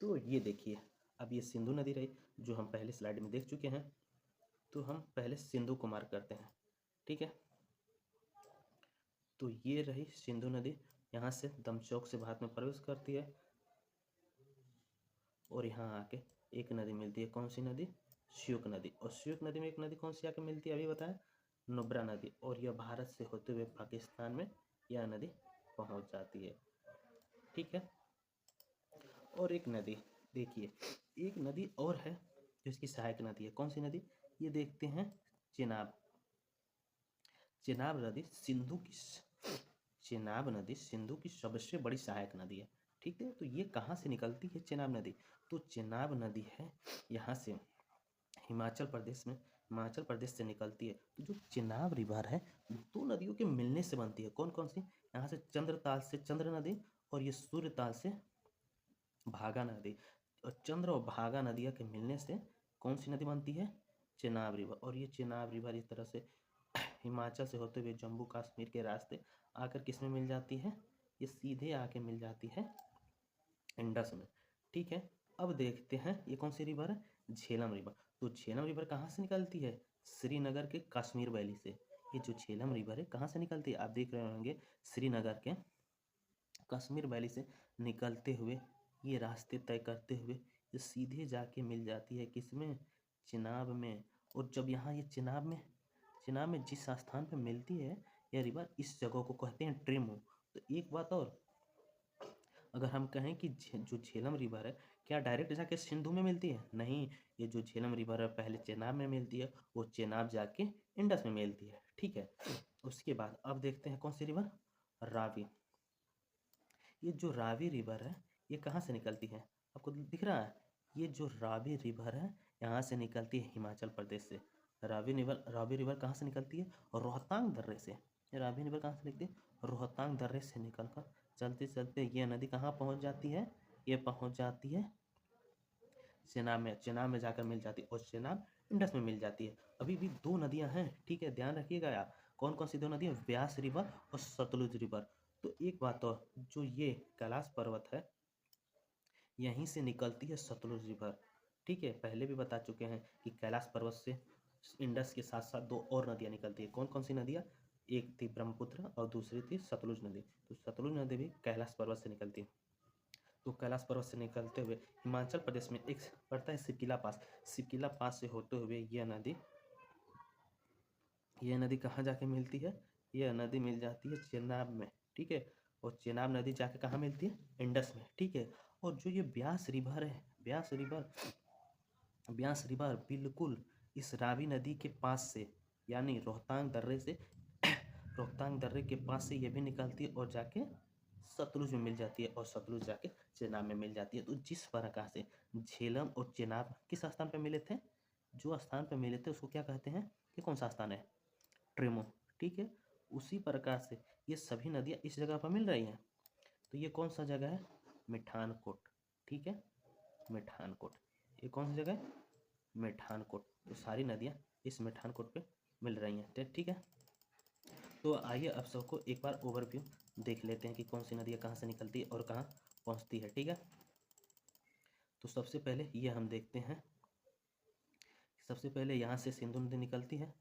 तो ये देखिए, अब ये सिंधु नदी रही जो हम पहले स्लाइड में देख चुके हैं। तो हम पहले सिंधु को मार्क करते हैं, ठीक है। तो ये रही सिंधु नदी, यहाँ से दमचौक से भारत में प्रवेश करती है और यहाँ आके एक नदी मिलती है। कौन सी नदी? श्योक नदी। और श्योक नदी में एक नदी कौन सी आके मिलती है अभी बताया? नुब्रा नदी। और यह भारत से होते हुए पाकिस्तान में यह नदी पहुँच जाती है, ठीक है। और एक नदी देखिए, एक नदी और है जो इसकी सहायक नदी है। कौन सी नदी? ये देखते हैं, चेनाब। चेनाब नदी सिंधु की चेनाब नदी सिंधु की सबसे बड़ी सहायक नदी है, ठीक है। तो ये कहाँ से निकलती है चेनाब नदी? तो चेनाब नदी है यहाँ से हिमाचल प्रदेश से निकलती है। तो जो चेनाब रिवर है दो नदियों के मिलने से बनती है। कौन कौन सी? यहाँ से चंद्रताल से चंद्र नदी और ये सूर्यताल से भागा नदी। और चंद्र और भागा नदियों के मिलने से कौन सी नदी बनती है? चेनाब रिवर। और ये चेनाब रिवर इस तरह से हिमाचल से होते हुए जम्मू कश्मीर के रास्ते आकर किस में मिल जाती है? ये सीधे आके मिल जाती है इंडस में, ठीक है। अब देखते हैं ये कौन सी रिवर है? झेलम रिवर। तो झेलम रिवर कहाँ से निकलती है? श्रीनगर के कश्मीर वैली से। ये जो झेलम रिवर है कहाँ से निकलती है? आप देख रहे होंगे श्रीनगर के कश्मीर वैली से निकलते हुए ये रास्ते तय करते हुए ये सीधे जाके मिल जाती है किसमें? चेनाब में। और जब यहाँ ये चेनाब में जिस स्थान पे मिलती है यह रिवर, इस जगह को कहते हैं ट्रिमो। तो एक बात और, अगर हम कहें कि जो झेलम रिवर है क्या डायरेक्ट जाके सिंधु में मिलती है? नहीं, ये जो झेलम रिवर है पहले चेनाब में मिलती है, वो चेनाब जाके इंडस में मिलती है, ठीक है। उसके बाद अब देखते हैं कौन सी रिवर? रावी। ये जो रावी रिवर है ये कहाँ से निकलती है? आपको दिख रहा है? ये जो रावी रिवर है यहाँ से निकलती है हिमाचल प्रदेश से। रावी रिवर कहाँ से निकलती है? रोहतांग दर्रे से। रावी रिवर कहाँ से निकलती है? रोहतांग दर्रे से निकलकर चलते चलते ये नदी कहाँ पहुँच जाती है? ये पहुँच जाती है चेनाब में जाकर मिल जाती है और चेनाब इंडस में मिल जाती है। अभी भी दो नदियाँ हैं, ठीक है, ध्यान रखिएगा यार। कौन कौन सी दो नदियाँ? व्यास रिवर और सतलुज रिवर। तो एक बात और, जो ये कैलाश पर्वत है यहीं से निकलती है सतलुज रिवर, ठीक है। पहले भी बता चुके हैं कि कैलाश पर्वत से इंडस के साथ साथ दो और नदियाँ निकलती है। कौन कौन सी नदियाँ? एक थी ब्रह्मपुत्र और दूसरी थी सतलुज नदी। तो सतलुज नदी भी कैलाश पर्वत से निकलती है। तो कैलाश पर्वत से निकलते हुए हिमाचल प्रदेश में एक पड़ता है सिपकिला पास। सिपकिला पास से होते हुए यह नदी कहाँ जाके मिलती है? यह नदी मिल जाती है चेनाब में, ठीक है। और चेनाब नदी जाके कहाँ मिलती है? इंडस में, ठीक है। और जो ये ब्यास रिवर है, ब्यास रिवर बिल्कुल इस रावी नदी के पास से, यानी रोहतांग दर्रे के पास से ये भी निकलती है और जाके सतलुज में मिल जाती है और सतलुज जाके चेनाब में मिल जाती है। तो जिस प्रकार से झेलम और चेनाब किस स्थान पर मिले थे? जो स्थान पर मिले थे उसको क्या कहते हैं? ये कौन सा स्थान है? ट्रेमो, ठीक है। उसी प्रकार से ये सभी नदियाँ इस जगह पर मिल रही हैं। तो ये कौन सा जगह है? मिठानकोट, ठीक है, मिठानकोट। ये कौन सी जगह है? मिठानकोट। तो सारी नदियाँ इस मिठानकोट पे मिल रही हैं, ठीक है। तो आइए अब सबको एक बार ओवरव्यू देख लेते हैं कि कौन सी नदियाँ कहाँ से निकलती है और कहाँ पहुँचती है, ठीक है। तो सबसे पहले ये हम देखते हैं, सबसे पहले यहाँ से सिंधु नदी निकलती है।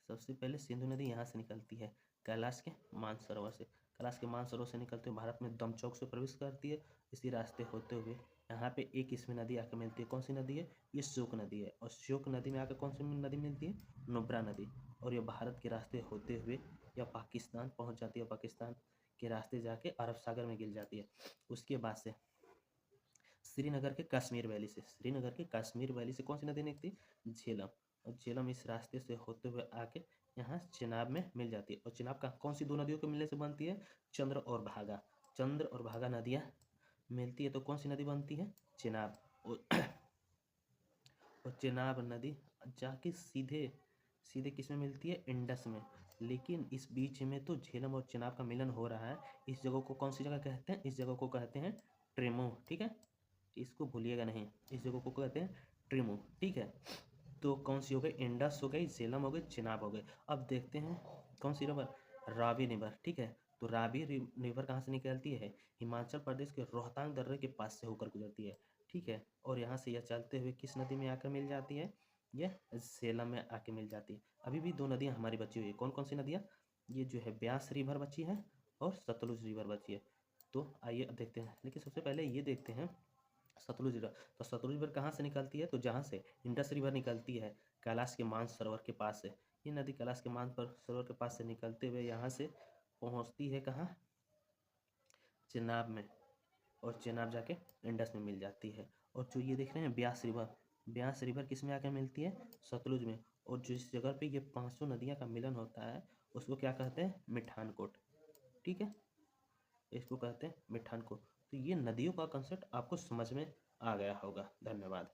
सबसे पहले सिंधु नदी यहाँ से निकलती है कैलाश के मानसरोवर से। कैलाश के मानसरोवर से निकलते हुए भारत में दमचौक से प्रवेश करती है। इसी रास्ते होते हुए यहाँ पे एक इसमें नदी आकर मिलती है। कौन सी नदी है? ये श्योक नदी है। और श्योक नदी में आकर कौन सी नदी मिलती है? नुब्रा नदी। और ये भारत के रास्ते होते हुए यह पाकिस्तान पहुँच जाती है। पाकिस्तान के रास्ते जाके अरब सागर में गिर जाती है। उसके बाद से श्रीनगर के कश्मीर वैली से कौन सी नदी निकलती है? झेलम। और झेलम इस रास्ते से होते हुए आके यहाँ चेनाब में मिल जाती है। और चेनाब का कौन सी दो नदियों के मिलने से बनती है? चंद्र और भागा नदियाँ मिलती है तो कौन सी नदी बनती है? चेनाब। और चेनाब नदी जाके सीधे किस में मिलती है? इंडस में। लेकिन इस बीच में तो झेलम और चेनाब का मिलन हो रहा है। इस जगह को कौन सी जगह कहते हैं? इस जगह को कहते हैं ट्रेमो, ठीक है, इसको भूलिएगा नहीं। इस जगह को कहते हैं ट्रिमो, ठीक है। तो कौन सी हो गई? इंडस हो गई, झेलम हो गई, चेनाब हो गई। अब देखते हैं कौन सी रिवर? रावी रिवर, ठीक है। तो रावी रिवर कहाँ से निकलती है? हिमाचल प्रदेश के रोहतांग दर्रे के पास से होकर गुजरती है, ठीक है। और यहाँ से यह चलते हुए किस नदी में आकर मिल जाती है? यह सेलम में आके मिल जाती है। अभी भी दो नदियाँ हमारी बची हुई है, कौन कौन सी नदियाँ? ये जो है ब्यास रिवर बची है और सतलुज रिवर बची है। तो आइए अब देखते हैं, लेकिन सबसे पहले ये देखते हैं सतलुज रिवर। तो सतलुज रिवर कहाँ से निकलती है? तो जहाँ से इंडस रिवर निकलती है कैलाश के मानसरोवर के पास से, ये नदी कैलाश के मानसरोवर के पास से निकलते हुए यहाँ से पहुँचती है कहाँ? चेनाब में, और चेनाब जाके इंडस में मिल जाती है। और जो ये देख रहे हैं ब्यास रिवर किस में आकर मिलती है? सतलुज में। और जिस जगह पे ये पांचों नदियाँ का मिलन होता है उसको क्या कहते हैं? मिठानकोट, ठीक है, इसको कहते हैं मिठानकोट। तो ये नदियों का कंसेप्ट आपको समझ में आ गया होगा। धन्यवाद।